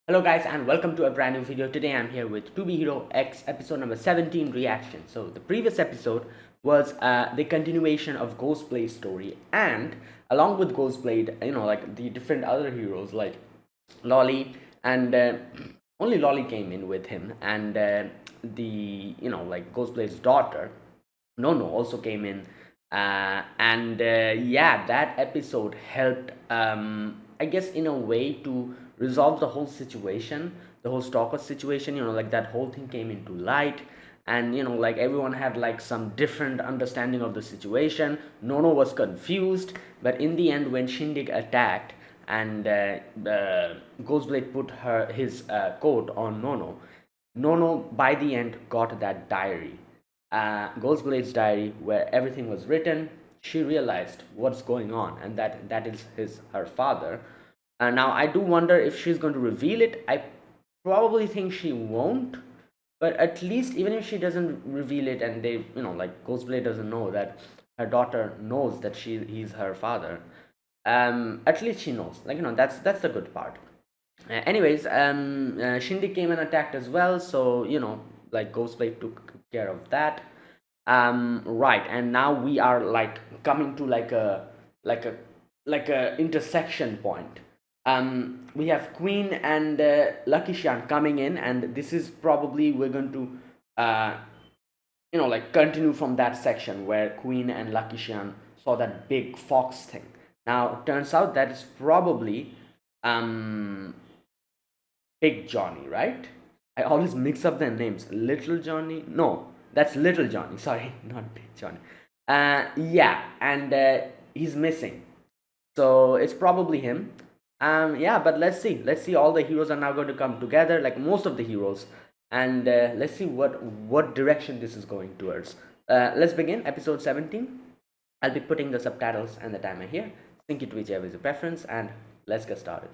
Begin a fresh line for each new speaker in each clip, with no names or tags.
Hello guys and welcome to a brand new video. Today I'm here with To Be Hero X episode number 17 reaction. So the previous episode was the continuation of Ghostblade's story, and along with Ghostblade, like the different other heroes like Lolly and only Lolly came in with him, and the like Ghostblade's daughter Nono also came in, and yeah, that episode helped, I guess, in a way to resolve the whole situation, the whole stalker situation. Like that whole thing came into light, and like everyone had like some different understanding of the situation. Nono was confused, but in the end, when Shindig attacked and Ghostblade put his coat on Nono, Nono by the end got that diary, Ghostblade's diary, where everything was written. She realized what's going on, and that is her father. Now I do wonder if she's going to reveal it. I probably think she won't, but at least even if she doesn't reveal it, and they, like Ghostblade doesn't know that her daughter knows that he's her father. At least she knows. Like that's the good part. Anyways, Shindy came and attacked as well, so like Ghostblade took care of that. Right, and now we are like coming to like a like a intersection point. We have Queen and Lucky Shan coming in, and this is probably we're going to like continue from that section where Queen and Lucky Shan saw that big fox thing. Now it turns out that is probably um Big Johnny, right? I always mix up their names. Little Johnny? No, that's Little Johnny. Sorry, not Big Johnny. Yeah, and he's missing. So it's probably him. Yeah, but let's see. Let's see. All the heroes are now going to come together, like most of the heroes, and let's see what direction this is going towards. Let's begin episode 17. I'll be putting the subtitles and the timer here. Sync it to whichever is your preference, and let's get started.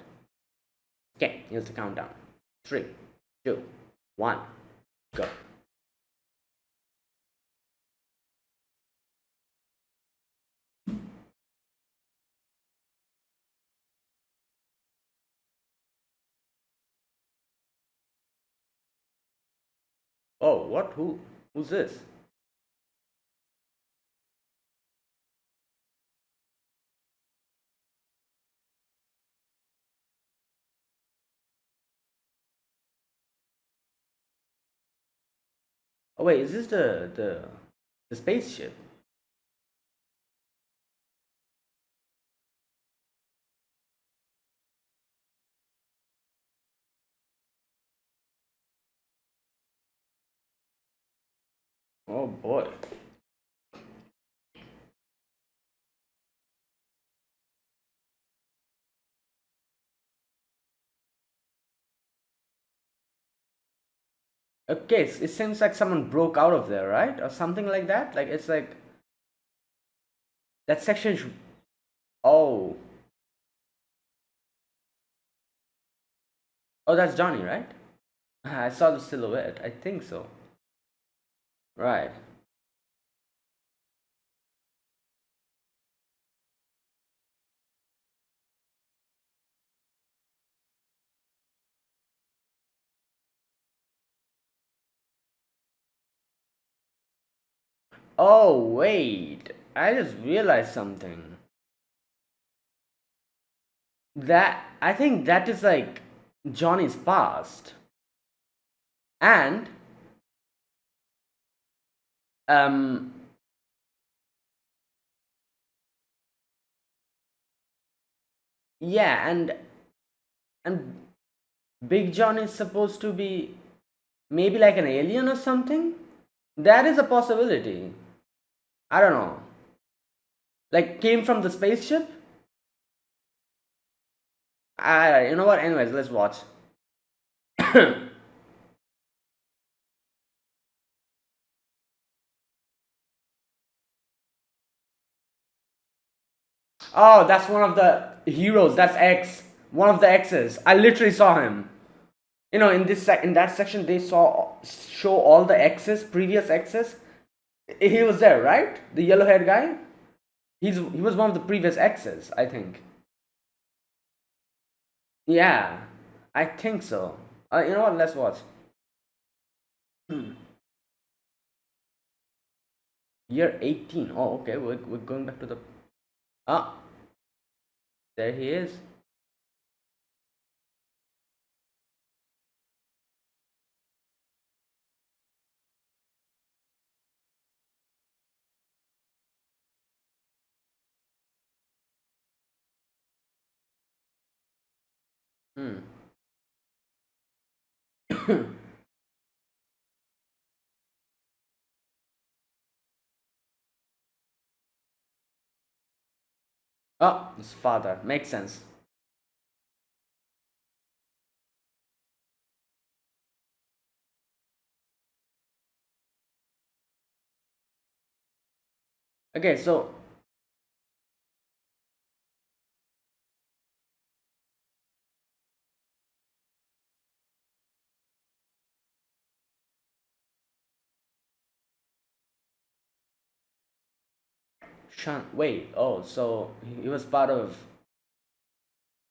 Okay, here's the countdown. 3, 2, 1, go. Oh, what? Who? Who's this? Oh wait, is this the spaceship? Oh boy. Okay, it seems like someone broke out of there, right? Or something like that. Like it's like that section. Oh, oh, that's Johnny, right? I saw the silhouette. I think so. Right. Oh wait, I just realized something. That I think that is like Johnny's past, and um yeah, and Big John is supposed to be maybe like an alien or something. That is a possibility. I don't know. Like came from the spaceship. You know what? Anyways, let's watch. Oh, that's one of the heroes. That's X. One of the X's. I literally saw him. In in that section, they show all the X's, previous X's. He was there, right? The yellow haired guy. He was one of the previous X's, I think. Yeah. I think so. You know what? Let's watch. Year 18. Oh, okay. We're going back to the. Ah, there he is. Hmm. Oh, his father. Makes sense. Okay, so Shan. Wait. Oh, so he was part of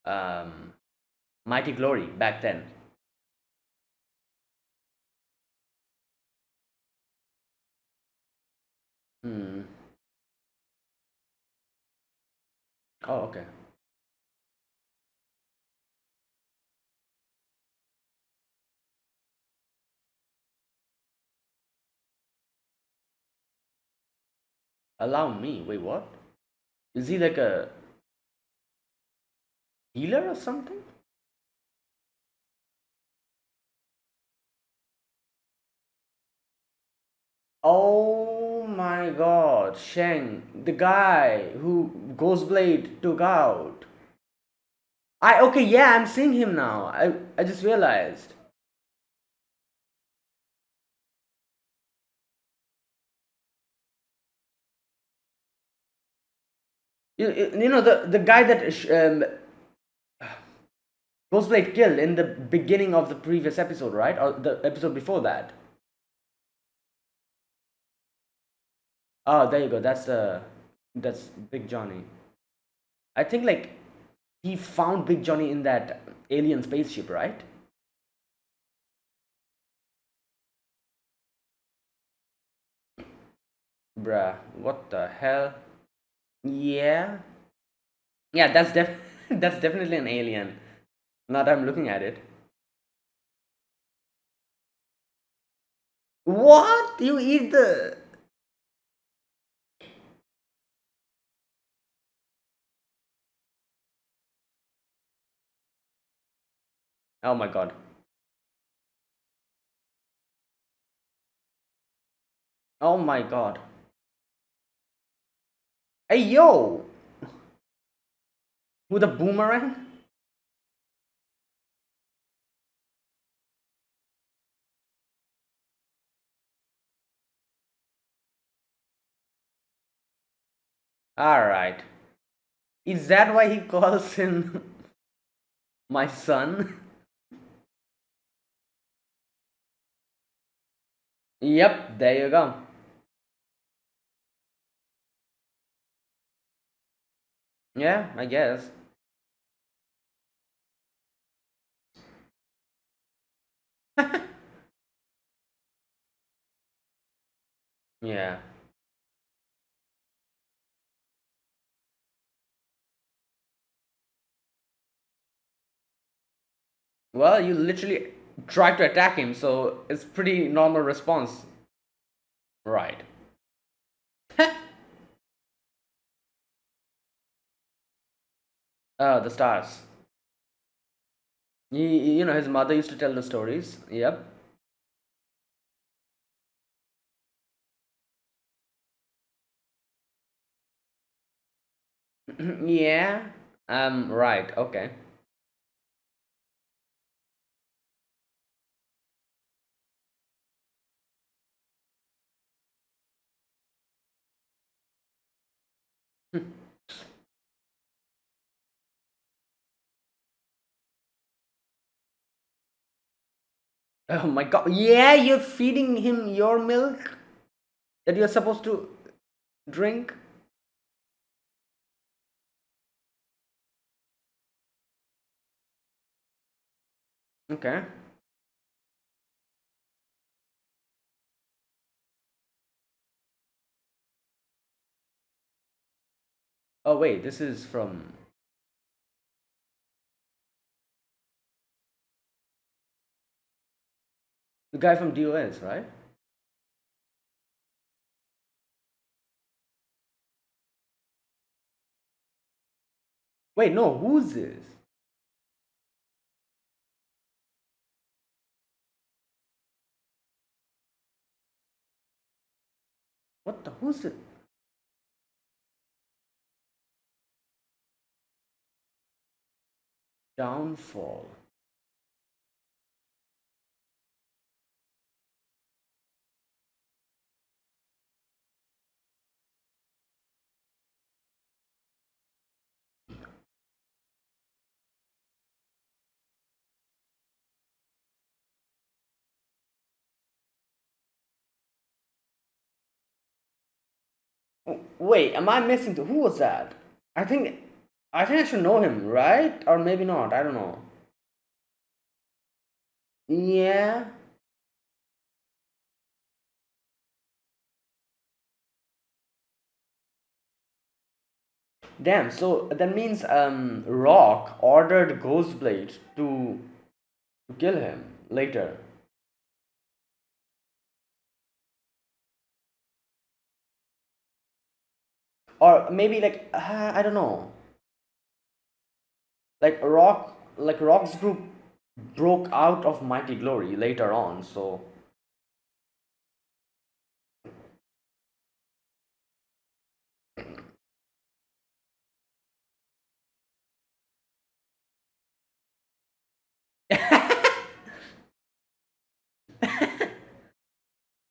um, Mighty Glory back then. Hmm. Oh, okay. Allow me. Wait, what? Is he like a healer or something? Oh my god, Sheng, the guy who Ghostblade took out. Okay, yeah, I'm seeing him now. I just realized. You know the guy that Ghostblade killed in the beginning of the previous episode, right? Or the episode before that. Oh, there you go. That's Big Johnny. I think like he found Big Johnny in that alien spaceship, right? Bruh, what the hell? Yeah, yeah, that's definitely an alien. Now that I'm looking at it. What? You eat the? Oh my god. Oh my god. Hey yo, with a boomerang? All right. Is that why he calls him my son? Yep, there you go. Yeah, I guess. Yeah. Well, you literally tried to attack him, so it's pretty normal response. Right. The stars. You know, his mother used to tell the stories. Yep. Yeah. Right. Okay. Oh my god. Yeah, you're feeding him your milk that you're supposed to drink? Okay. Oh wait, this is from the guy from DOS, right? Wait, no, who's this? What the? Who's it? Downfall. Wait, am I missing? Who was that? I think, I think I should know him, right? Or maybe not. I don't know. Yeah. Damn. So that means Rock ordered Ghostblade to kill him later. Or maybe like I don't know. Like Rock's group broke out of Mighty Glory later on. So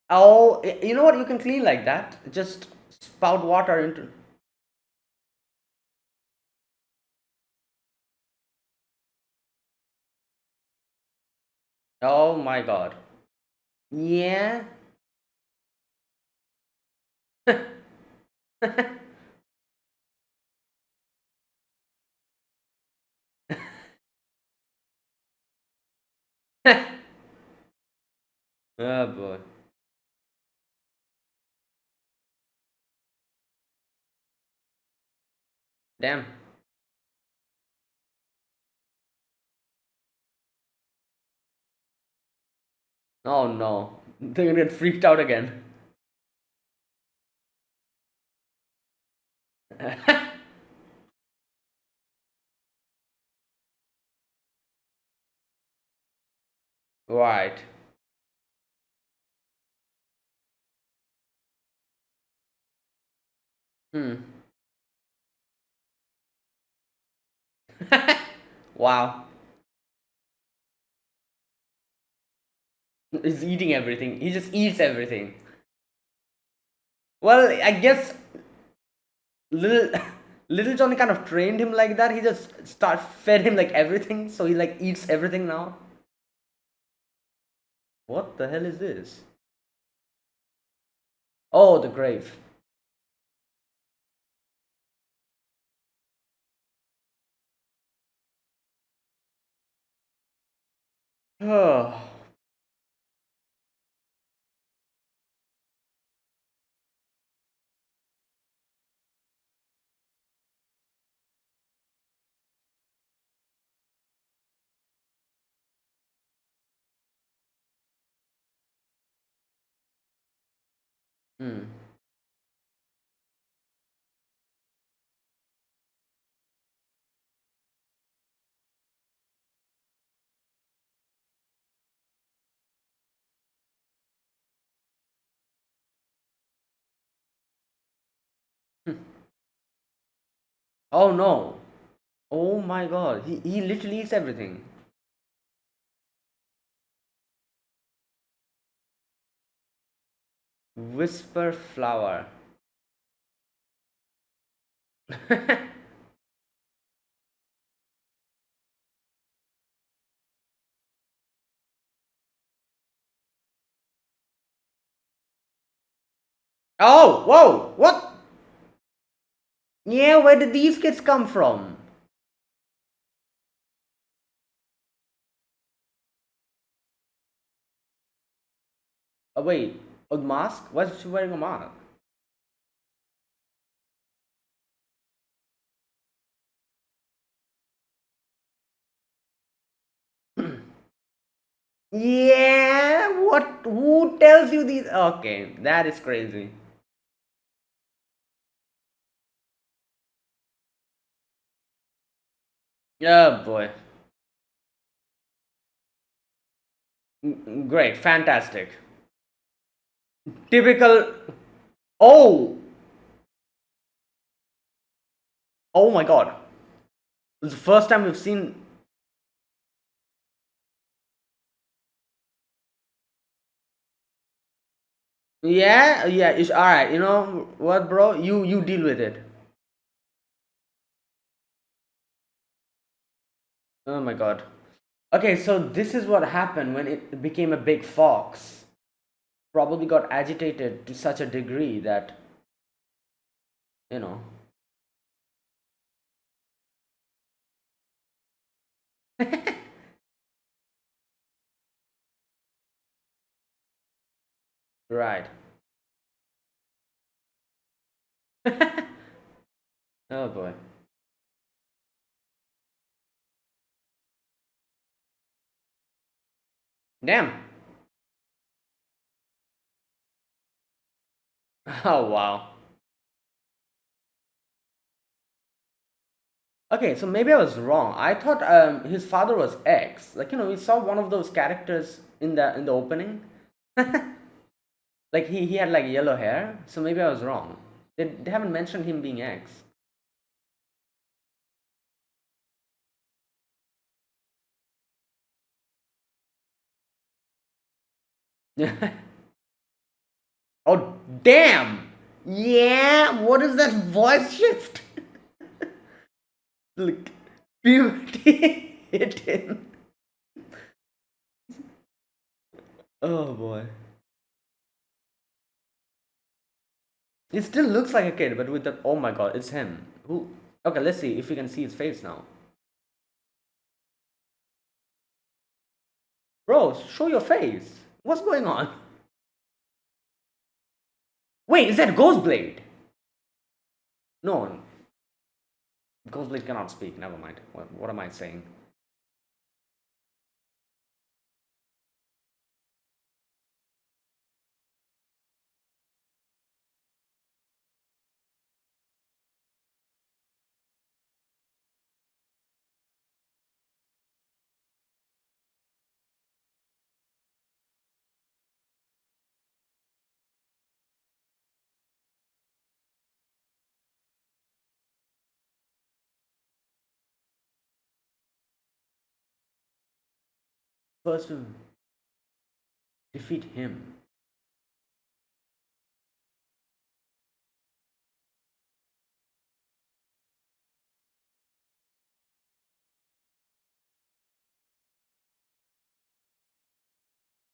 oh, you know what? You can clean like that. Just spout water into. Oh my god. Yeah. Oh boy. Damn. Oh no. They're gonna get freaked out again. Right. Hmm. Wow. He's eating everything. He just eats everything. Well, I guess little little Johnny kind of trained him like that. He just start fed him like everything, so he like eats everything now. What the hell is this? Oh, the grave. Oh. Hmm. Oh no. Oh my god. He literally eats everything. Whisper flower. Oh, whoa, what? Yeah, where did these kids come from? Oh wait, a mask? Why is she wearing a mask? Yeah, what? Who tells you these? Okay, that is crazy. Oh boy. Great, fantastic. Typical. Oh, oh my god. It's the first time we've seen. Yeah, yeah, it's alright. You know what, bro? You deal with it. Oh my god. Okay, so this is what happened when it became a big fox. Probably got agitated to such a degree that, you know. Right. Oh boy. Damn. Oh wow. Okay, so maybe I was wrong. I thought his father was X. Like, you know, we saw one of those characters in the opening. Like he had like yellow hair, so maybe I was wrong. They haven't mentioned him being X. Oh damn! Yeah, what is that voice shift? Like puberty hit him. Oh boy. He still looks like a kid, but with the oh my god, it's him. Who? Okay, let's see if we can see his face now. Bro, show your face. What's going on? Wait, is that Ghostblade? No, Ghostblade cannot speak. Never mind. What am I saying? First to defeat him.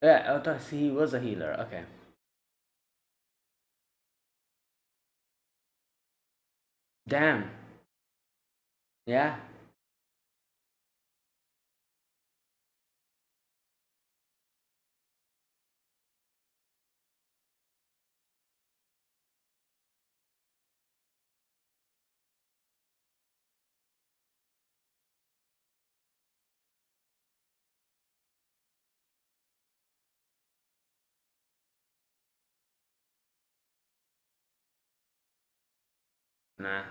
Yeah, oh, he was a healer. Okay. Damn. Yeah. Nah.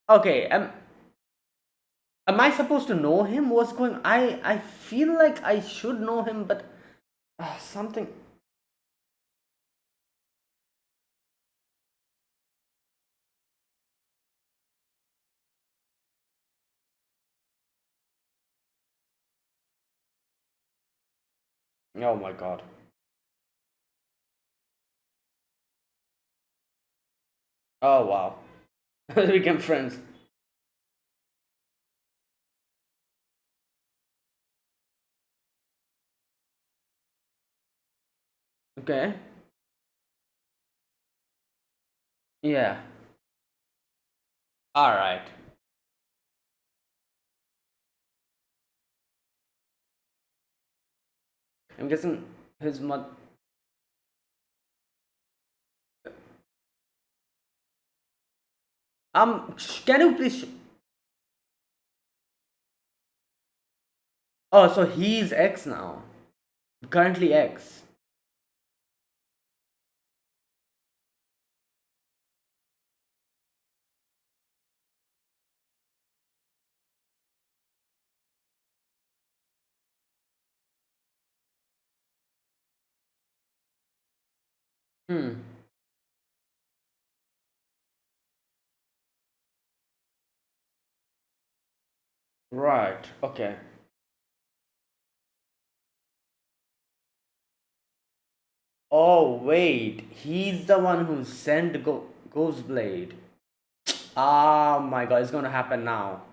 Okay. Am I supposed to know him? What's going? I feel like I should know him, but something. Oh my god. Oh wow. We became friends. Okay. Yeah. All right. I'm guessing his mother. Can you please? Oh, so he's X now. Currently X. Hmm. Right. Okay. Oh wait, he's the one who sent Ghostblade. Oh my god, it's gonna happen now.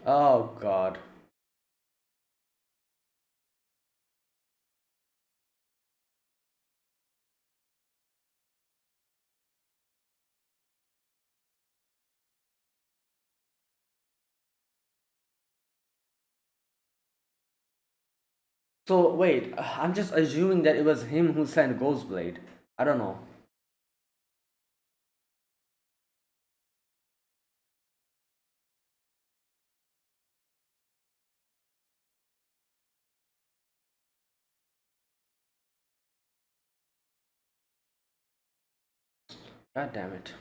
Oh god. So wait, I'm just assuming that it was him who sent Ghostblade. I don't know. God damn it.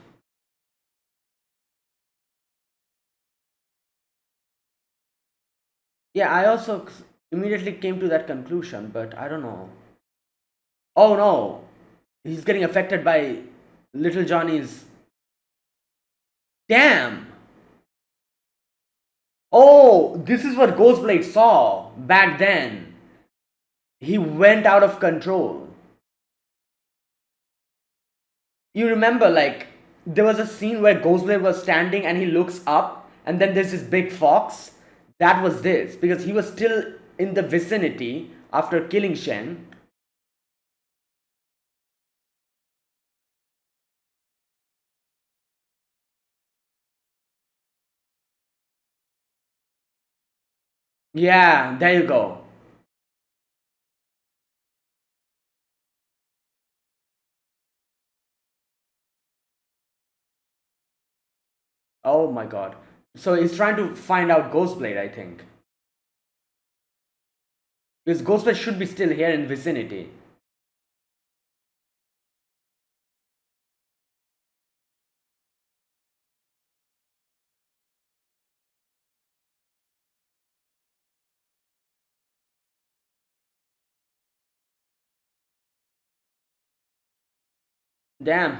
Yeah, I also immediately came to that conclusion, but I don't know. Oh no, he's getting affected by Little Johnny's. Damn! Oh, this is what Ghostblade saw back then. He went out of control. You remember, like, there was a scene where Ghostblade was standing and he looks up, and then there's this big fox. That was this, because he was still in the vicinity after killing Shen. Yeah, there you go. Oh my god. So he's trying to find out Ghostblade, I think. Because Ghostblade should be still here in vicinity. Damn.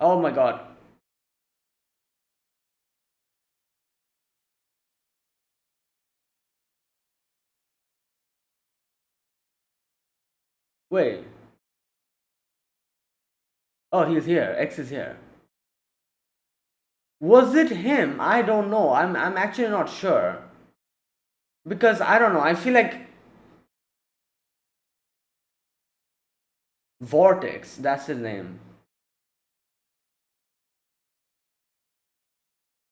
Oh my god. Wait. Oh, he's here. X is here. Was it him? I don't know. I'm actually not sure. Because I don't know. I feel like Vortex, that's his name.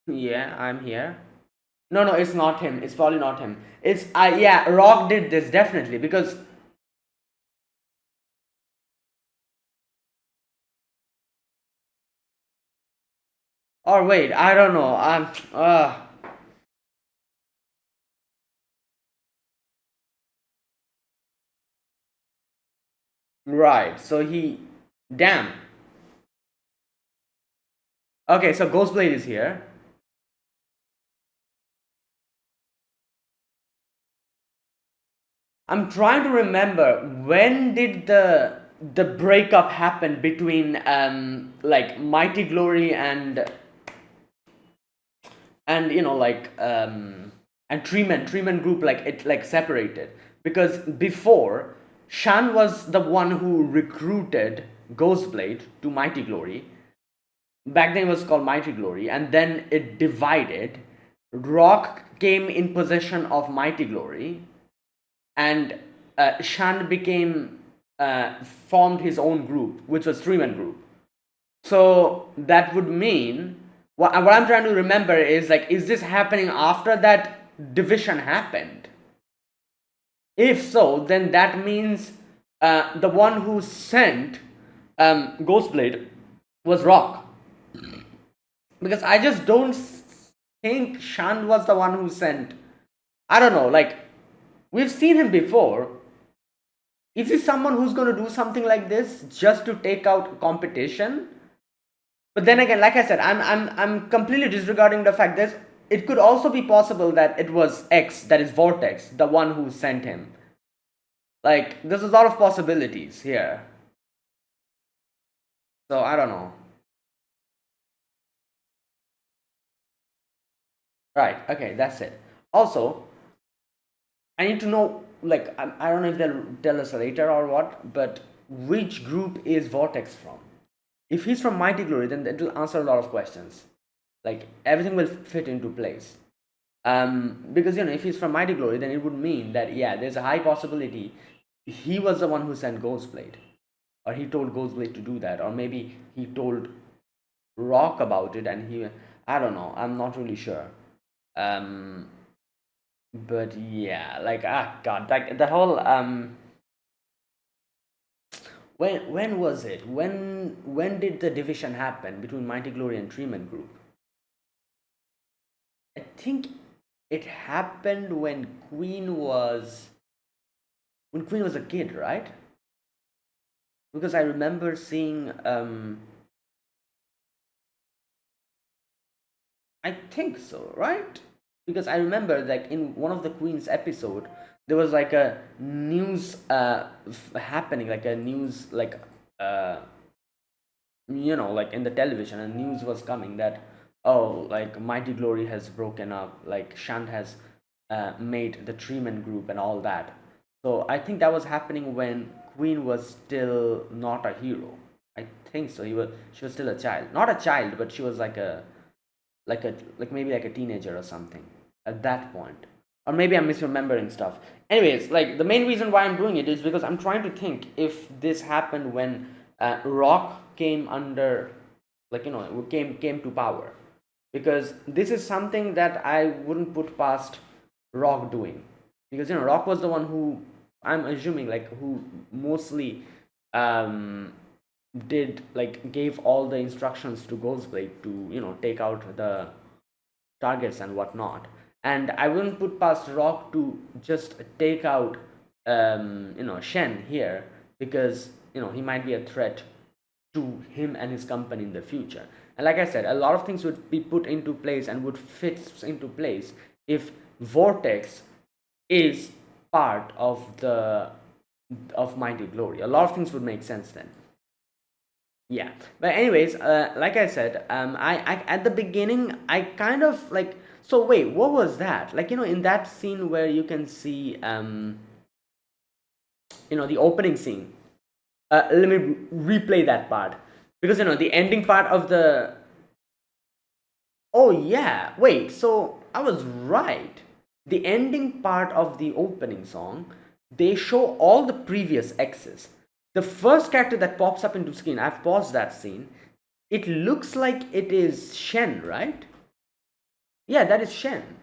Yeah, I'm here. No, no, it's not him. It's probably not him. It's yeah, Rock did this definitely because or wait, I don't know. I'm right. So he damn. Okay, so Ghostblade is here. I'm trying to remember when did the breakup happen between like Mighty Glory and you know like and Treeman group, like it like separated because before Shan was the one who recruited Ghostblade to Mighty Glory. Back then it was called Mighty Glory, and then it divided. Rock came in possession of Mighty Glory, and Shan formed his own group, which was Treeman Group. So that would mean what I'm trying to remember is like, is this happening after that division happened? If so, then that means the one who sent Ghostblade was Rock, because I just don't think Shan was the one who sent. I don't know. Like, we've seen him before. Is he someone who's going to do something like this just to take out competition? But then again, like I said, I'm completely disregarding the fact that it could also be possible that it was X, that is Vortex, the one who sent him. Like, there's a lot of possibilities here. So I don't know. Right. Okay, that's it. Also, I need to know, like, I don't know if they'll tell us later or what, but which group is Vortex from? If he's from Mighty Glory, then that will answer a lot of questions. Like, everything will fit into place. Because, if he's from Mighty Glory, then it would mean that, yeah, there's a high possibility he was the one who sent Ghostblade. Or he told Ghostblade to do that. Or maybe he told Rock about it and I don't know. I'm not really sure. But yeah, like, god, like the whole when was it? When did the division happen between Mighty Glory and Treeman Group? I think it happened when Queen was a kid, right? Because I remember seeing I think so, right? Because I remember, like, in one of the Queen's episode, there was like a news happening, like a news, like like in the television, a news was coming that, oh, like, Mighty Glory has broken up, like Shant has made the Treeman Group and all that. So I think that was happening when Queen was still not a hero. I think so. She was still a child, not a child, but she was like maybe like a teenager or something at that point. Or maybe I'm misremembering stuff. Anyways, like, the main reason why I'm doing it is because I'm trying to think if this happened when Rock came under, like, came to power, because this is something that I wouldn't put past Rock doing, because Rock was the one who, I'm assuming, like, who mostly did, like, gave all the instructions to Ghostblade to take out the targets and whatnot. And I wouldn't put past Rock to just take out Shen here, because he might be a threat to him and his company in the future. And like I said, a lot of things would be put into place and would fit into place if Vortex is part of Mighty Glory. A lot of things would make sense then. Yeah, but anyways, like I said, I at the beginning I kind of like. So wait, what was that? Like, in that scene where you can see the opening scene. Let me replay that part, because the ending part of the. Oh yeah, wait. So I was right. The ending part of the opening song, they show all the previous X's. The first character that pops up into screen, I've paused that scene. It looks like it is Shen, right? Yeah, that is Shen.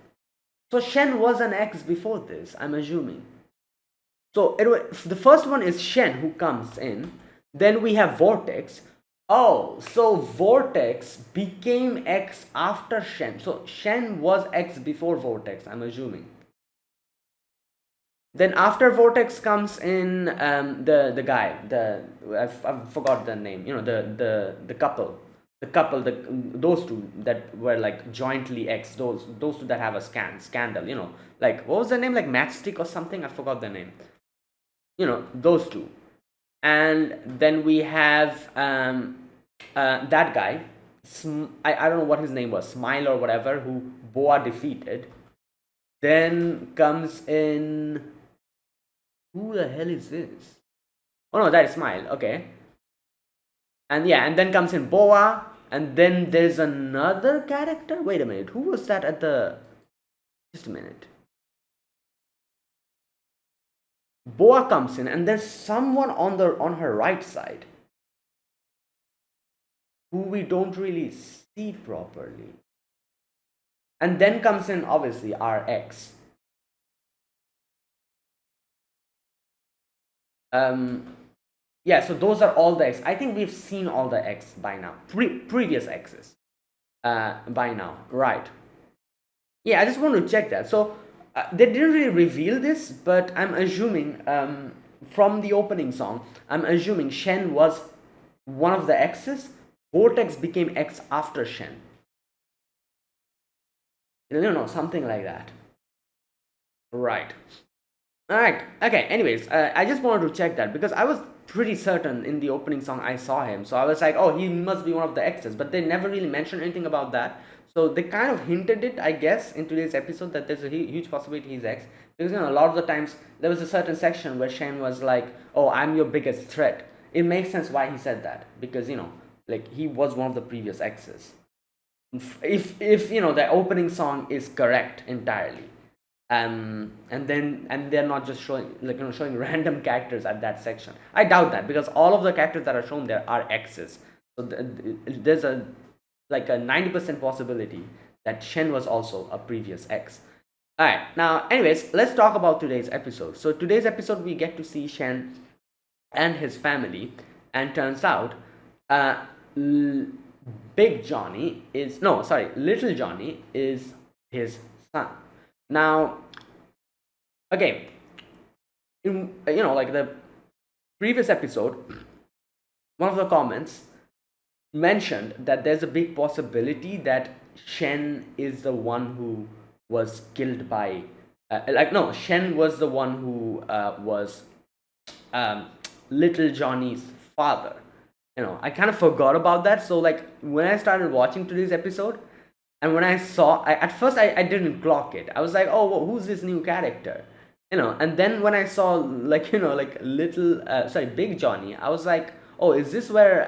So Shen was an X before this, I'm assuming. So the first one is Shen who comes in. Then we have Vortex. Oh, so Vortex became X after Shen. So Shen was X before Vortex, I'm assuming. Then after Vortex comes in the guy, I forgot the name. The couple, those two that were like jointly X. Those two that have a scandal. Like, what was the name? Like Matchstick or something. I forgot the name. Those two. And then we have that guy. I don't know what his name was, Smile or whatever, who Boa defeated. Then comes in. Who the hell is this? Oh no, that is Smile. Okay. And yeah, and then comes in Boa, and then there's another character. Wait a minute, who was that at the? Just a minute. Boa comes in, and there's someone on her right side who we don't really see properly. And then comes in obviously our ex. Yeah, so those are all the X. I think we've seen all the X by now. Previous X's by now, right? Yeah, I just want to check that. So they didn't really reveal this, but I'm assuming from the opening song, I'm assuming Shen was one of the X's. Vortex became X after Shen. Something like that. Right. All right. Okay. Anyways, I just wanted to check that because I was pretty certain in the opening song I saw him, so I was like, oh, he must be one of the X's. But they never really mentioned anything about that. So they kind of hinted it, I guess, in today's episode that there's a huge possibility he's X. Because a lot of the times there was a certain section where Shen was like, "Oh, I'm your biggest threat." It makes sense why he said that because like he was one of the previous X's. If the opening song is correct entirely, and they're not just showing random characters at that section. I doubt that because all of the characters that are shown there are X's. So there's a 90% possibility that Shen was also a previous X. Alright, now anyways, let's talk about today's episode. So today's episode we get to see Shen and his family, and turns out Little Johnny is his son. Now, okay, like the previous episode, one of the comments mentioned that there's a big possibility that Shen is the one who was killed by, Shen was the one who was Little Johnny's father. I kind of forgot about that. So like when I started watching today's episode, and when I saw, at first I didn't clock it. I was like, oh, well, who's this new character? And then when I saw Big Johnny, I was like, oh, is this where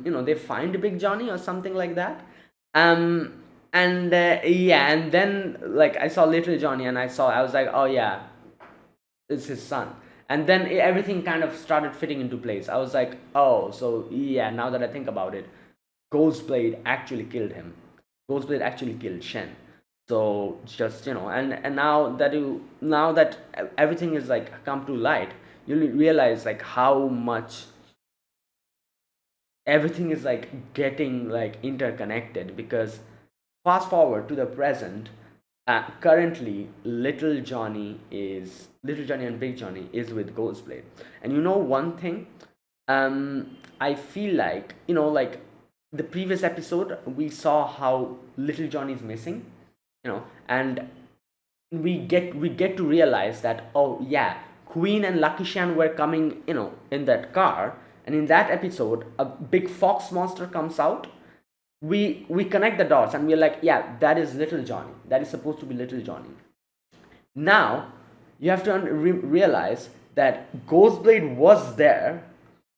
they find Big Johnny or something like that? And then like I saw Little Johnny, and I was like, oh yeah, it's his son. And then everything kind of started fitting into place. I was like, oh, so yeah, now that I think about it, Ghostblade actually killed him. Ghostblade actually killed Shen. So just and now that everything is like come to light, you realize like how much everything is like getting like interconnected. Because fast forward to the present, currently Little Johnny and Big Johnny is with Ghostblade. And one thing, I feel like like the previous episode we saw how Little Johnny is missing, and we get to realize that, oh yeah, Queen and Lucky Shan were coming in that car, and in that episode a big fox monster comes out. We connect the dots and we're like, yeah, that is Little Johnny, that is supposed to be Little Johnny. Now you have to realize that Ghostblade was there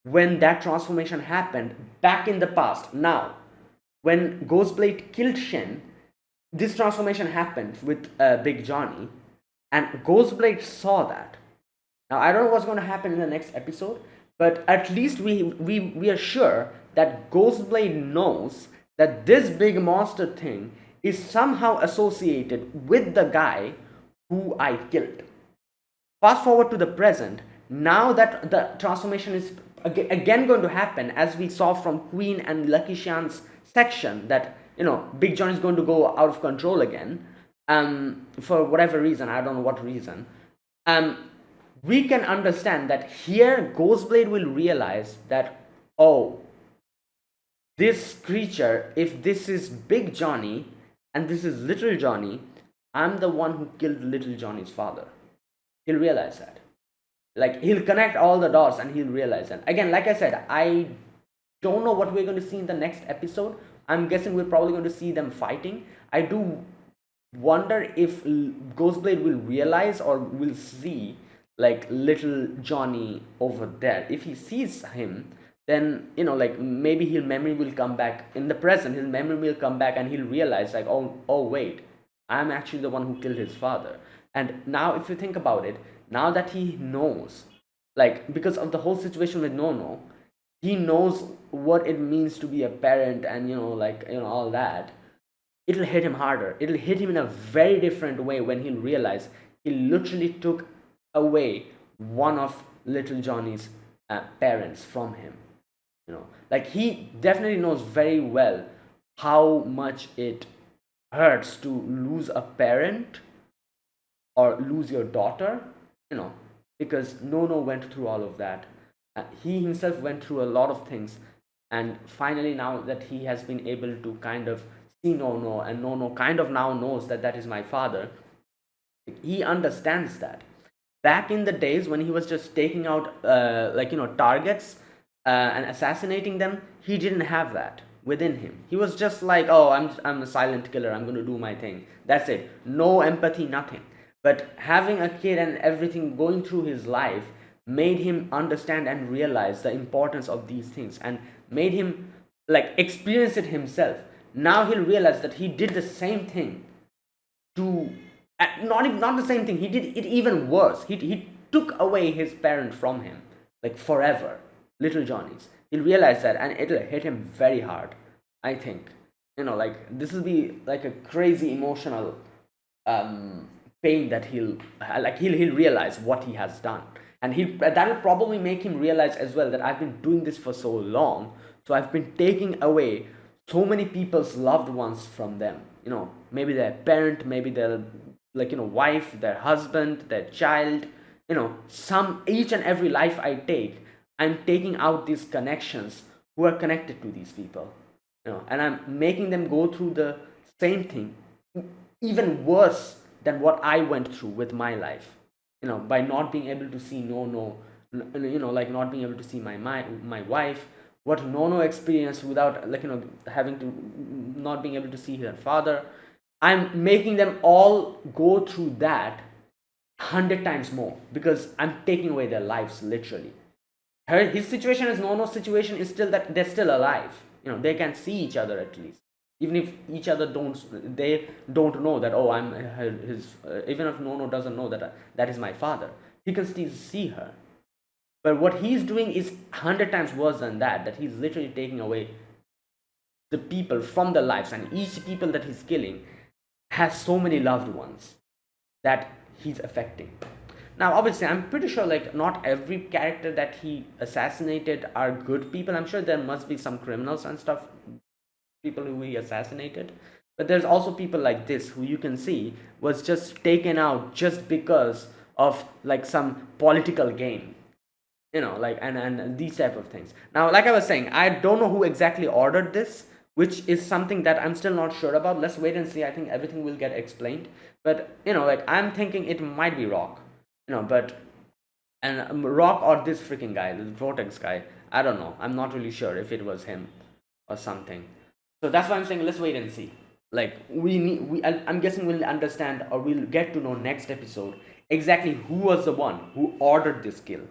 when that transformation happened back in the past. Now when Ghostblade killed Shen, this transformation happened with Big Johnny, and Ghostblade saw that. Now I don't know what's going to happen in the next episode, but at least we are sure that Ghostblade knows that this big monster thing is somehow associated with the guy who I killed. Fast forward to the present, now that the transformation is again going to happen, as we saw from Queen and Lucky Shan's section, that Big John is going to go out of control again, for whatever reason, I don't know what reason. We can understand that here Ghostblade will realize that, oh, this creature, if this is Big Johnny and this is Little Johnny, I'm the one who killed Little Johnny's father. He'll realize that. Like, he'll connect all the dots and he'll realize that. Again, like I said, I don't know what we're going to see in the next episode. I'm guessing we're probably going to see them fighting. I do wonder if Ghostblade will realize or will see like Little Johnny over there. If he sees him, then like maybe his memory will come back in the present. His memory will come back and he'll realize like, oh wait, I'm actually the one who killed his father. And now if you think about it, now that he knows like because of the whole situation with Nono, he knows what it means to be a parent, and like all that. It'll hit him harder. It'll hit him in a very different way when he'll realize he literally took away one of little Johnny's parents from him. Like he definitely knows very well how much it hurts to lose a parent or lose your daughter, you know, because Nono went through all of that. He himself went through a lot of things, and finally, now that he has been able to kind of see Nono, and Nono kind of now knows that that is my father, he understands that. Back in the days when he was just taking out, targets and assassinating them, he didn't have that within him. He was just like, oh, I'm a silent killer. I'm going to do my thing. That's it. No empathy, nothing. But having a kid and everything going through his life made him understand and realize the importance of these things, and made him like experience it himself. Now he'll realize that he did the same thing to not the same thing, he did it even worse. He took away his parent from him, like forever, little Johnny's. He'll realize that, and it'll hit him very hard, I think. Like this will be like a crazy emotional pain that he'll realize what he has done, and that'll probably make him realize as well that I've been doing this for so long, so I've been taking away so many people's loved ones from them. Maybe their parent, maybe their wife, their husband, their child. Some each and every life I take, I'm taking out these connections who are connected to these people. And I'm making them go through the same thing, even worse than what I went through with my life. By not being able to see no, like not being able to see my wife, what Nono experienced without having to not being able to see her father. I'm making them all go through that 100 times more, because I'm taking away their lives literally. His situation is Nono's situation is still that they're still alive. They can see each other at least, even if each other they don't know that, oh, I'm his. Even if Nono doesn't know that that is my father, he can still see her. But what he's doing is 100 times worse than that. That he's literally taking away the people from their lives, and each people that he's killing has so many loved ones that he's affecting. Now, obviously, I'm pretty sure like not every character that he assassinated are good people. I'm sure there must be some criminals and stuff, people who he assassinated. But there's also people like this who you can see was just taken out just because of like some political gain. And these type of things. Now, like I was saying, I don't know who exactly ordered this, which is something that I'm still not sure about. Let's wait and see. I think everything will get explained. But I'm thinking it might be Rock. Rock or this freaking guy, this Vortex guy. I don't know. I'm not really sure if it was him or something. So that's why I'm saying let's wait and see. Like I'm guessing we'll understand, or we'll get to know next episode exactly who was the one who ordered this kill.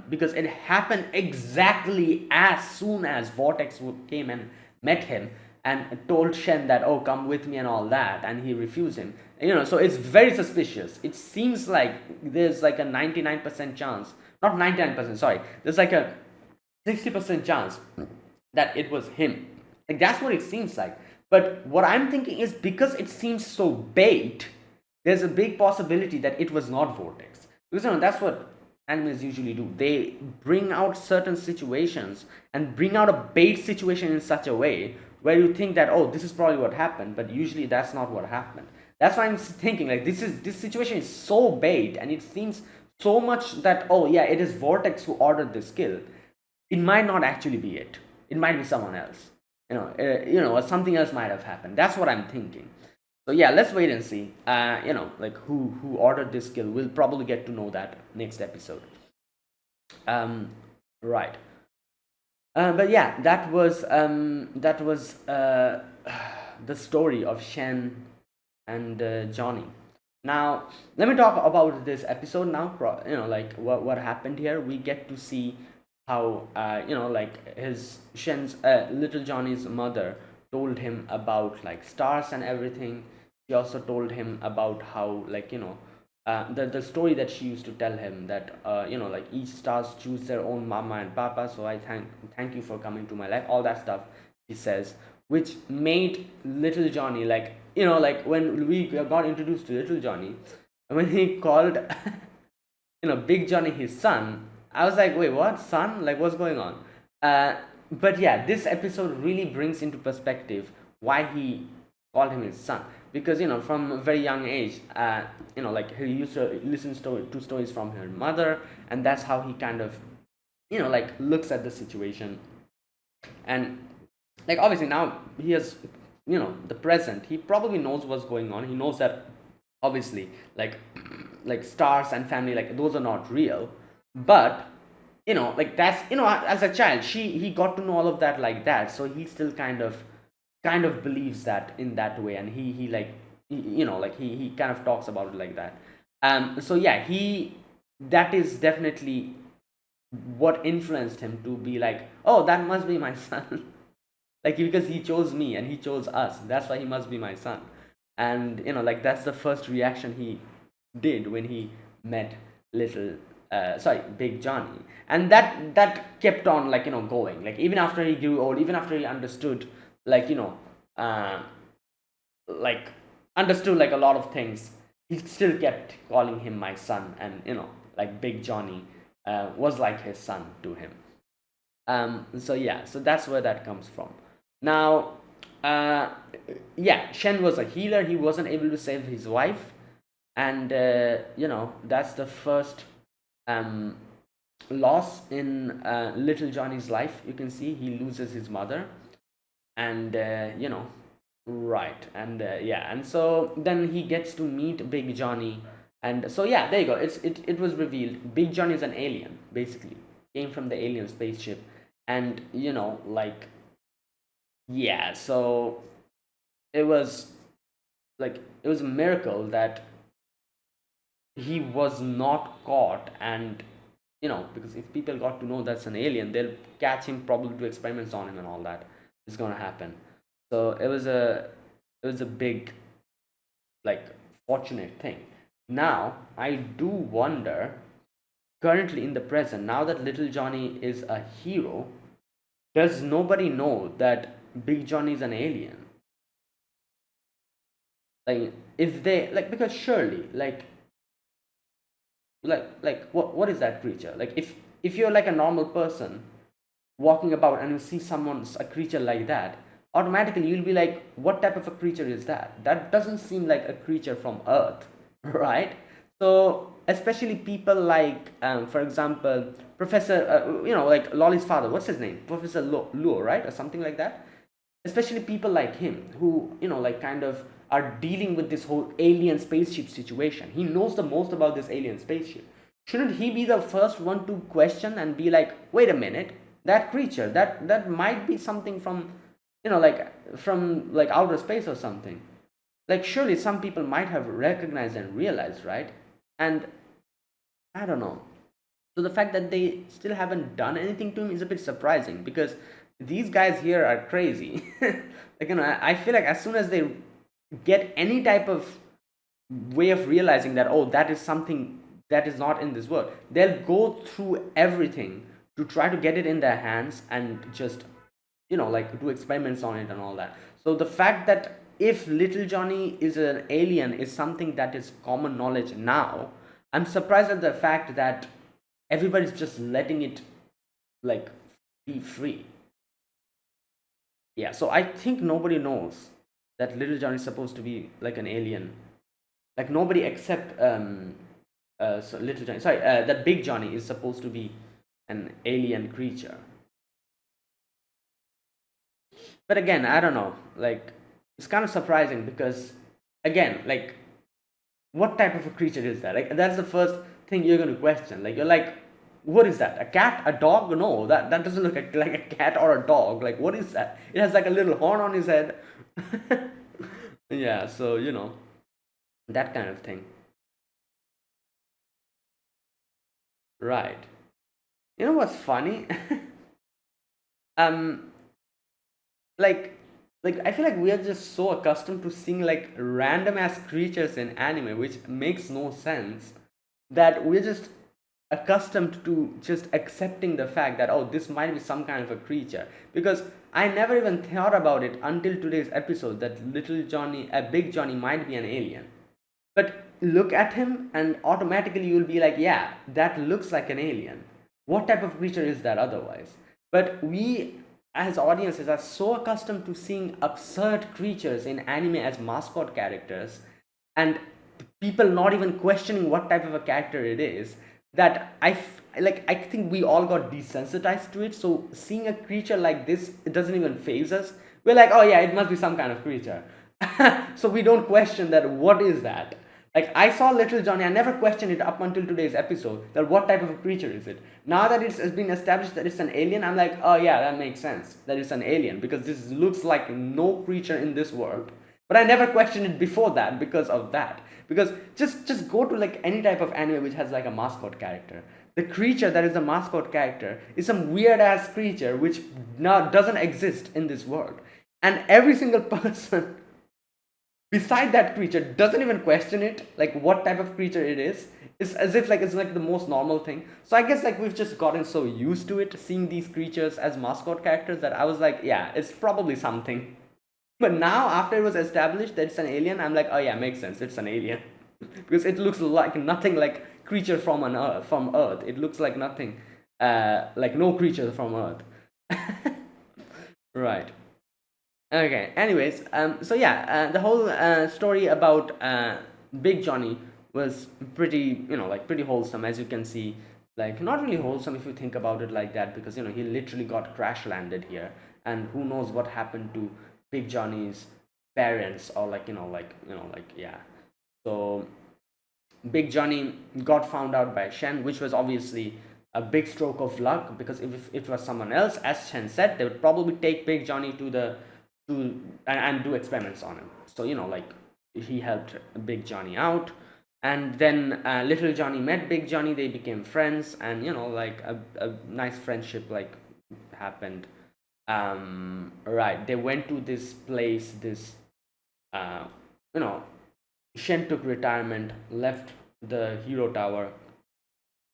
Because it happened exactly as soon as Vortex came and met him and told Shen that, oh, come with me and all that, and he refused him. So it's very suspicious. It seems like there's like a 99% chance, not 99%, sorry, there's like a 60% chance that it was him. Like that's what it seems like. But what I'm thinking is, because it seems so bait, there's a big possibility that it was not Vortex. Because that's what animes usually do. They bring out certain situations and bring out a bait situation in such a way where you think that, oh, this is probably what happened, but usually that's not what happened. That's why I'm thinking like this situation is so bait, and it seems so much that, oh yeah, it is Vortex who ordered this kill. It might not actually be it. It might be someone else. Or something else might have happened. That's what I'm thinking. So yeah, let's wait and see. Like who ordered this kill. We'll probably get to know that next episode. Right. But yeah, that was the story of Shen and Johnny. Now let me talk about this episode now. Like what happened here. We get to see how like his Shen's little Johnny's mother told him about like stars and everything. She also told him about how, like, the story that she used to tell him, that like each stars choose their own mama and papa, so I thank you for coming to my life, all that stuff he says, which made little Johnny, like, like when we got introduced to little Johnny, when he called Big Johnny his son, I was like, wait, what, son? Like, what's going on? But yeah, this episode really brings into perspective why he called him his son, because from a very young age, like he used to listen to stories from her mother, and that's how he kind of like looks at the situation. And like obviously now he has the present, he probably knows what's going on, he knows that obviously, like like stars and family, like those are not real. But like that's as a child, he got to know all of that like that, so he still kind of believes that in that way, and he like like he kind of talks about it like that. So yeah, he that is definitely what influenced him to be like, oh, that must be my son. Like, because he chose me and he chose us, that's why he must be my son. And like that's the first reaction he did when he met little Big Johnny. And that kept on, like going, like even after he grew old, even after he understood, like uh, like understood like a lot of things, he still kept calling him my son. And like Big Johnny was like his son to him. So yeah, so that's where that comes from. Now, uh, yeah, Shen was a healer. He wasn't able to save his wife, and that's the first um, loss in little Johnny's life. You can see he loses his mother, and right, and yeah, and so then he gets to meet Big Johnny, and so yeah, there you go. It was revealed. Big Johnny is an alien, basically, came from the alien spaceship, and like yeah, so it was it was a miracle that he was not caught. And because if people got to know that's an alien, they'll catch him, probably do experiments on him, and all that is going to happen. So it was a big, like, fortunate thing. Now I do wonder, currently in the present, now that little Johnny is a hero, does nobody know that Big Johnny is an alien? Like, if they, like, because surely, like what is that creature? Like, if you're like a normal person walking about and you see someone's a creature like that, automatically you'll be like, what type of a creature is that? That doesn't seem like a creature from Earth, right? So especially people like, for example, Professor, like Lolly's father, what's his name, Professor Luo, right, or something like that. Especially people like him, who like kind of are dealing with this whole alien spaceship situation. He knows the most about this alien spaceship. Shouldn't he be the first one to question and be like, wait a minute, that creature, that might be something from outer space or something? Like, surely some people might have recognized and realized, right? And I don't know. So the fact that they still haven't done anything to him is a bit surprising, because these guys here are crazy. Like, I feel like as soon as they get any type of way of realizing that, oh, that is something that is not in this world, they'll go through everything to try to get it in their hands and just like do experiments on it and all that. So the fact that if little Johnny is an alien is something that is common knowledge now, I'm surprised at the fact that everybody's just letting it, like, be free. Yeah, so I think nobody knows that little John is supposed to be like an alien. Like, nobody except so little Johnny, sorry, that Big Johnny is supposed to be an alien creature. But again, I don't know. Like, it's kind of surprising because, again, like, what type of a creature is that? Like, that's the first thing you're going to question. Like, you're like, what is that? A cat? A dog? No, that doesn't look like a cat or a dog. Like, what is that? It has like a little horn on his head. Yeah, so that kind of thing. Right. You know what's funny? um, like like I feel like we are just so accustomed to seeing like random ass creatures in anime, which makes no sense, that we're just accustomed to just accepting the fact that, oh, this might be some kind of a creature. Because I never even thought about it until today's episode that little Johnny, Big Johnny, might be an alien. But look at him, and automatically you'll be like, yeah, that looks like an alien. What type of creature is that otherwise? But we, as audiences, are so accustomed to seeing absurd creatures in anime as mascot characters, and people not even questioning what type of a character it is, that I think we all got desensitized to it. So seeing a creature like this, it doesn't even phase us. We're like, oh yeah, it must be some kind of creature. So we don't question that, what is that. Like I saw Little Johnny, I never questioned it up until today's episode, that what type of a creature is it. Now that it's been established that it's an alien, I'm like, oh yeah, that makes sense that it's an alien, because this looks like no creature in this world. But I never questioned it before that because of that. Because just go to like any type of anime which has like a mascot character. The creature that is the mascot character is some weird ass creature which now doesn't exist in this world. And every single person beside that creature doesn't even question it, like what type of creature it is. It's as if like it's like the most normal thing. So I guess like we've just gotten so used to it, seeing these creatures as mascot characters, that I was like, yeah, it's probably something. But now, after it was established that it's an alien, I'm like, oh yeah, makes sense. It's an alien because it looks like nothing like creature from from Earth. It looks like nothing, like no creature from Earth. Right. Okay. Anyways, so yeah, the whole story about Big Johnny was pretty, like pretty wholesome, as you can see. Like not really wholesome if you think about it like that, because he literally got crash landed here, and who knows what happened to Big Johnny's parents, or like yeah. So Big Johnny got found out by Shen, which was obviously a big stroke of luck, because if it was someone else, as Shen said, they would probably take Big Johnny to and do experiments on him. So like he helped Big Johnny out, and then Little Johnny met Big Johnny. They became friends, and like a nice friendship like happened. Right, they went to this place, this uh, you know Shen took retirement, left the Hero Tower,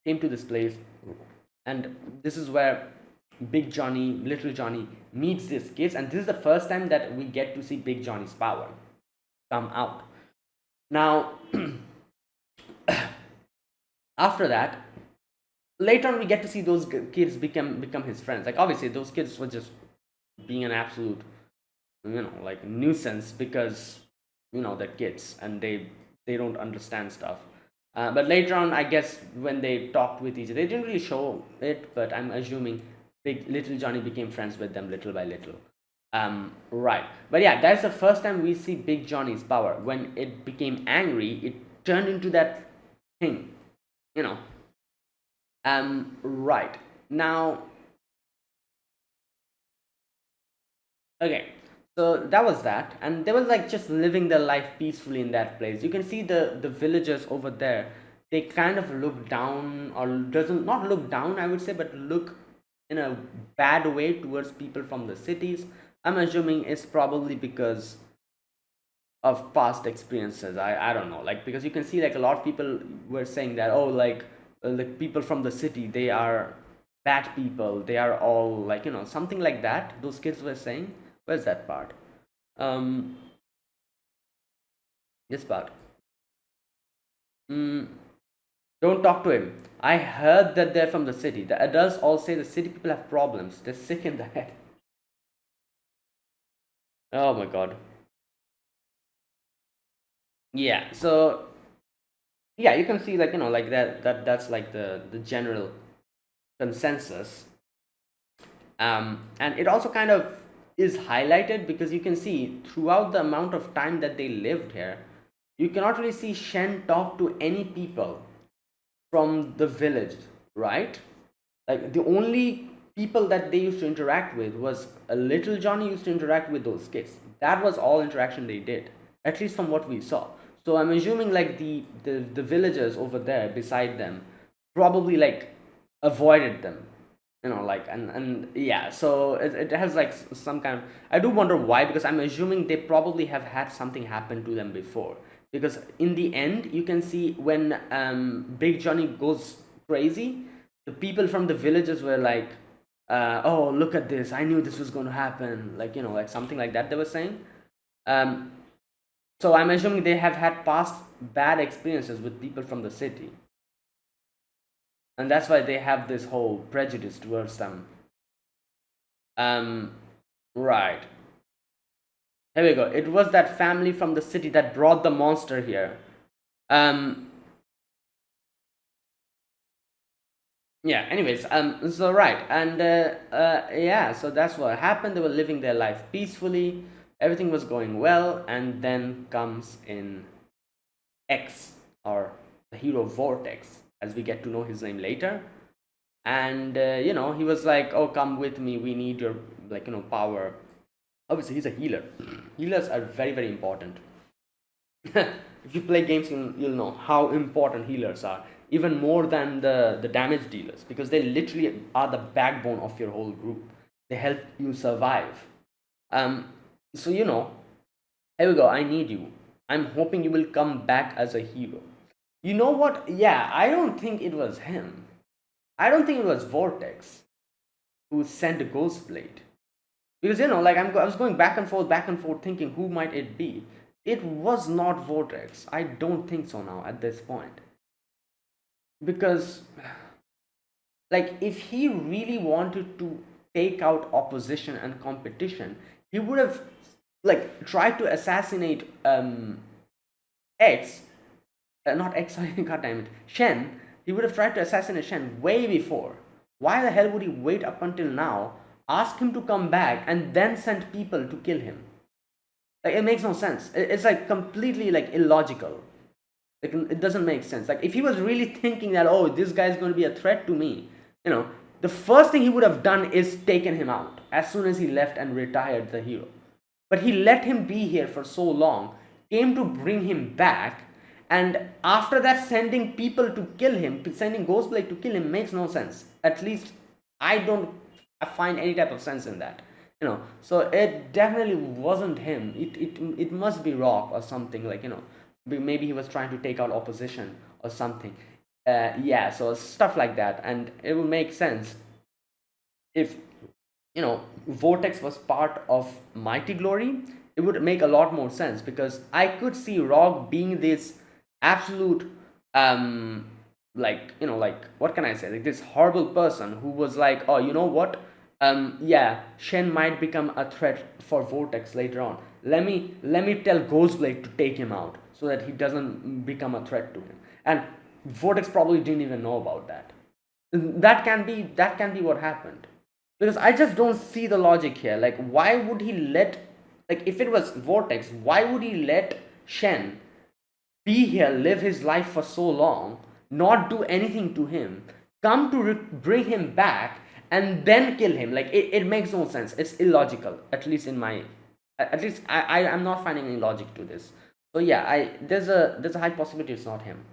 came to this place, and this is where Big Johnny, Little Johnny meets these kids, and this is the first time that we get to see Big Johnny's power come out. Now, after that, later on, we get to see those kids become his friends. Like obviously, those kids were just being an absolute, like nuisance, because they're kids and they don't understand stuff. But later on, I guess when they talked with each other, they didn't really show it, but I'm assuming Little Johnny became friends with them little by little. Right. But yeah, that's the first time we see Big Johnny's power. When it became angry, it turned into that thing, you know. Right. Now, okay. So that was that, and they were like just living their life peacefully in that place. You can see the villagers over there. They kind of look down, or doesn't not look down, I would say, but look in a bad way towards people from the cities. I'm assuming it's probably because of past experiences. I don't know, like, because you can see like a lot of people were saying that, oh, like people from the city, they are bad people, they are all like, something like that, those kids were saying. Where's that part? um this part. mm, don't talk to him. I heard that they're from the city. The adults all say the city people have problems, they're sick in the head. Oh my god. Yeah, so yeah, you can see like, like that's like the general consensus. And it also kind of is highlighted because you can see throughout the amount of time that they lived here, you cannot really see Shen talk to any people from the village, right? Like the only people that they used to interact with was a Little Johnny used to interact with those kids. That was all interaction they did, at least from what we saw. So I'm assuming like the villagers over there beside them probably like avoided them, Like, and yeah, so it has like some kind of, I do wonder why, because I'm assuming they probably have had something happen to them before, because in the end you can see when Big Johnny goes crazy, the people from the villages were like, oh, look at this, I knew this was going to happen, like, like something like that they were saying. um so I'm assuming they have had past bad experiences with people from the city, and that's why they have this whole prejudice towards them. um right. Here we go. It was that family from the city that brought the monster here. Um, yeah. Anyways, so right, and yeah. So that's what happened. They were living their life peacefully. Everything was going well, and then comes in X, or the hero Vortex, as we get to know his name later. And he was like, "Oh, come with me. We need your, like, power." Obviously, he's a healer. Healers are very, very important. If you play games, you'll know how important healers are, even more than the damage dealers, because they literally are the backbone of your whole group. They help you survive. So here we go. I need you. I'm hoping you will come back as a hero. You know what? Yeah, I don't think it was him. I don't think it was Vortex who sent Ghostblade. Because like I was going back and forth, thinking who might it be. It was not Vortex. I don't think so now at this point, because like if he really wanted to take out opposition and competition, he would have like tried to assassinate X, not X. Sorry, God damn it, Shen. He would have tried to assassinate Shen way before. Why the hell would he wait up until now, ask him to come back, and then send people to kill him? Like, it makes no sense. It's like completely like illogical. Like, it doesn't make sense. Like, if he was really thinking that, oh, this guy's going to be a threat to me, the first thing he would have done is taken him out as soon as he left and retired the hero. But he let him be here for so long, came to bring him back, and after that, sending people to kill him, sending Ghostblade to kill him, makes no sense. At least I don't find any type of sense in that. So it definitely wasn't him. It must be Rock or something, like, maybe he was trying to take out opposition or something. Yeah, so stuff like that, and it would make sense if Vortex was part of Mighty Glory. It would make a lot more sense, because I could see Rock being this absolute like, like, what can I say, like this horrible person who was like, oh, you know what, yeah, Shen might become a threat for Vortex later on. Let me tell Ghostblade to take him out so that he doesn't become a threat to him. And Vortex probably didn't even know about that. That can be what happened, because I just don't see the logic here. Like, why would he let, like, if it was Vortex, why would he let Shen be here, live his life for so long, not do anything to him, come to bring him back, and then kill him? Like, it makes no sense. It's illogical, at least in my, at least I'm not finding any logic to this. So yeah, there's a high possibility it's not him.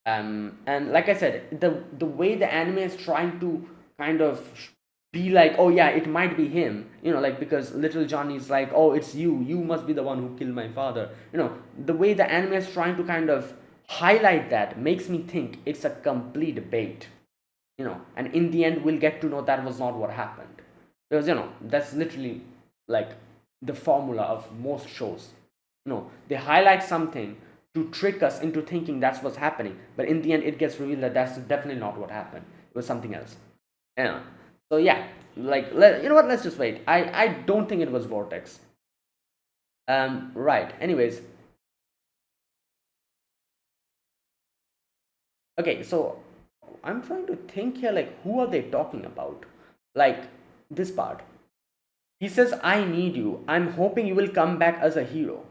And like I said, the way the anime is trying to kind of be like, oh yeah, it might be him, like, because little Johnny's like, oh, it's you must be the one who killed my father. The way the anime is trying to kind of highlight that makes me think it's a complete bait. And in the end we'll get to know that was not what happened, because that's literally like the formula of most shows. They highlight something to trick us into thinking that's what's happening, but in the end it gets revealed that that's definitely not what happened. It was something else. Yeah. So yeah, like, you know what, let's just wait. I don't think it was Vortex. Right, anyways. Okay, so I'm trying to think here, like, who are they talking about? Like, this part. He says, I need you. I'm hoping you will come back as a hero.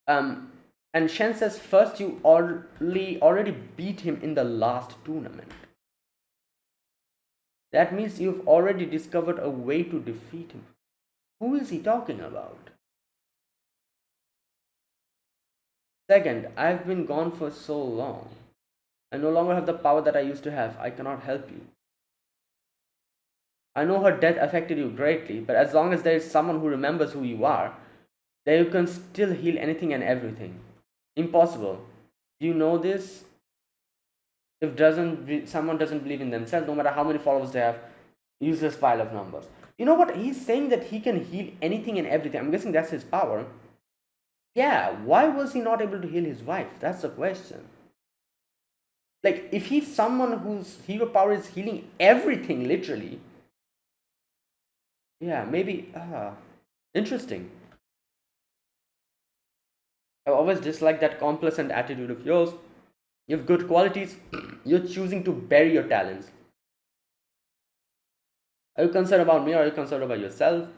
Um, and Shen says, first, you already beat him in the last tournament. That means you've already discovered a way to defeat him. Who is he talking about? Second, I've been gone for so long. I no longer have the power that I used to have. I cannot help you. I know her death affected you greatly, but as long as there is someone who remembers who you are, then you can still heal anything and everything. Impossible. Do you know this? If someone doesn't believe in themselves, no matter how many followers they have, useless pile of numbers. You know what? He's saying that he can heal anything and everything. I'm guessing that's his power. Yeah, why was he not able to heal his wife? That's the question. Like, if he's someone whose hero power is healing everything, literally, yeah, maybe. Interesting. I've always disliked that complacent attitude of yours. You have good qualities, you're choosing to bury your talents. Are you concerned about me or are you concerned about yourself?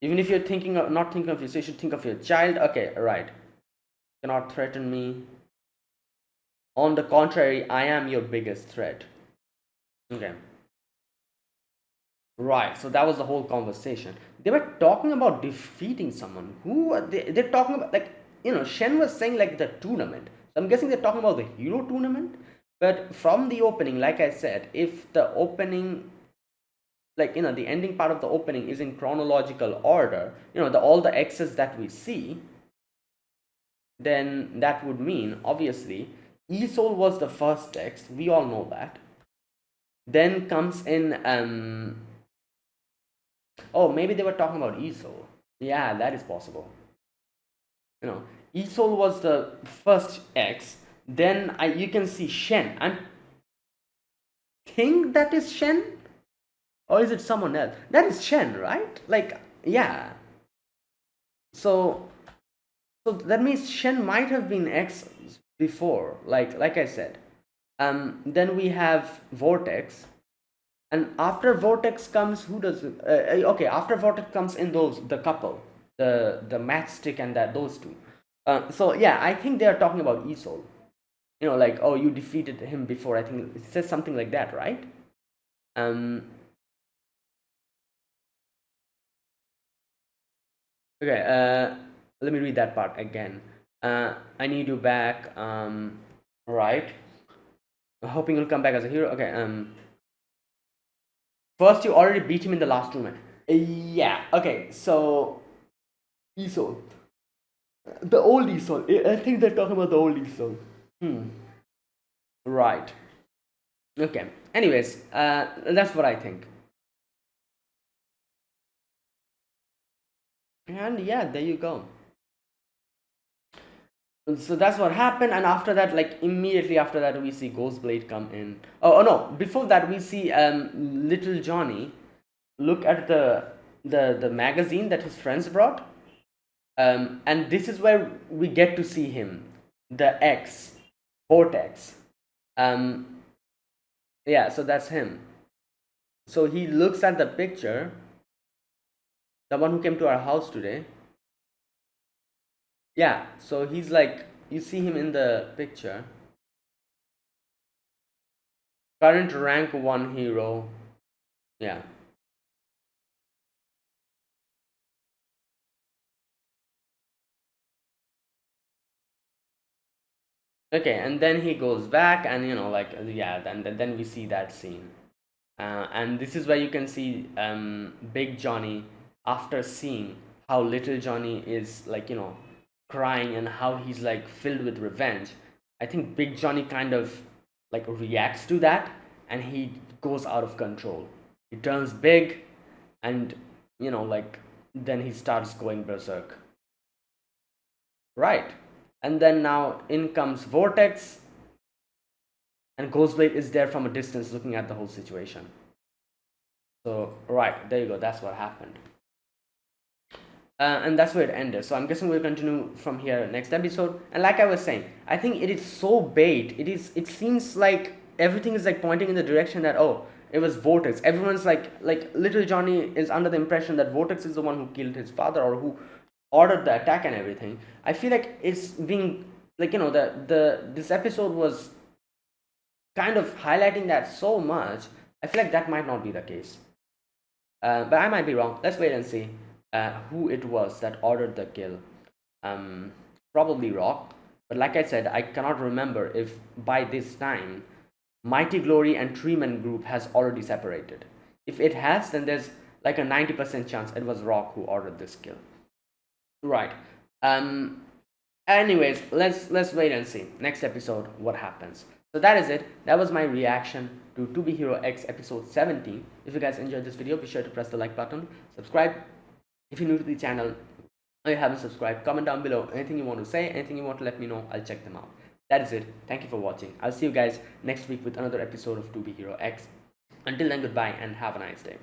Even if you're not thinking of yourself, you should think of your child. Okay, right. You cannot threaten me. On the contrary, I am your biggest threat. Okay. Right, so that was the whole conversation. They were talking about defeating someone. Who are they? They're talking about, like, Shen was saying, like, the tournament. So I'm guessing they're talking about the hero tournament. But from the opening, like I said, if the opening, like, the ending part of the opening is in chronological order, all the X's that we see, then that would mean, obviously, Esoul was the first X. We all know that. Then comes in, oh, maybe they were talking about Esoul. Yeah, that is possible. Esoul was the first X. Then you can see Shen. I think that is Shen, or is it someone else? That is Shen, right? Like, yeah. So that means Shen might have been X before. Like I said. Then we have Vortex. And after Vortex comes, who does it? Okay, after Vortex comes in the couple, the matchstick and those two. So yeah, I think they are talking about Esoul. Like, oh, you defeated him before. I think it says something like that, right? Okay. Let me read that part again. I need you back. Right. Hoping you'll come back as a hero. Okay. First, you already beat him in the last tournament. Yeah. Okay. So, Esoul, the old Esoul. I think they're talking about the old Esoul. Right. Okay. Anyways, that's what I think. And yeah, there you go. So that's what happened, and after that, like, immediately after that, we see Ghostblade come in. Oh no! Before that, we see little Johnny look at the magazine that his friends brought, and this is where we get to see him, the X, Vortex. Yeah, so that's him. So he looks at the picture, the one who came to our house today. Yeah, so he's like, you see him in the picture. Current rank 1 hero. Yeah. Okay, and then he goes back, and like, yeah, then we see that scene. And this is where you can see Big Johnny after seeing how little Johnny is, like, crying, and how he's like filled with revenge. I think Big Johnny kind of like reacts to that, and he goes out of control. He turns big, and like, then he starts going berserk. Right. And then now in comes Vortex, and Ghostblade is there from a distance looking at the whole situation. So, right, there you go, that's what happened. And that's where it ended. So I'm guessing we'll continue from here next episode. And like I was saying, I think it is so bait. It seems like everything is like pointing in the direction that, oh, it was Vortex. Everyone's like little Johnny is under the impression that Vortex is the one who killed his father, or who ordered the attack and everything. I feel like it's being like, this episode was kind of highlighting that so much. I feel like that might not be the case. But I might be wrong. Let's wait and see who it was that ordered the kill. Probably Rock. But like I said, I cannot remember if by this time Mighty Glory and Treeman Group has already separated. If it has, then there's like a 90% chance it was Rock who ordered this kill. Right. Anyways, let's wait and see next episode what happens. So that is it. That was my reaction to To Be Hero X episode 17. If you guys enjoyed this video, be sure to press the like button, subscribe if you're new to the channel or you haven't subscribed. Comment down below anything you want to say, anything you want to let me know. I'll check them out. That is it. Thank you for watching. I'll see you guys next week with another episode of To Be Hero X. Until then, goodbye and have a nice day.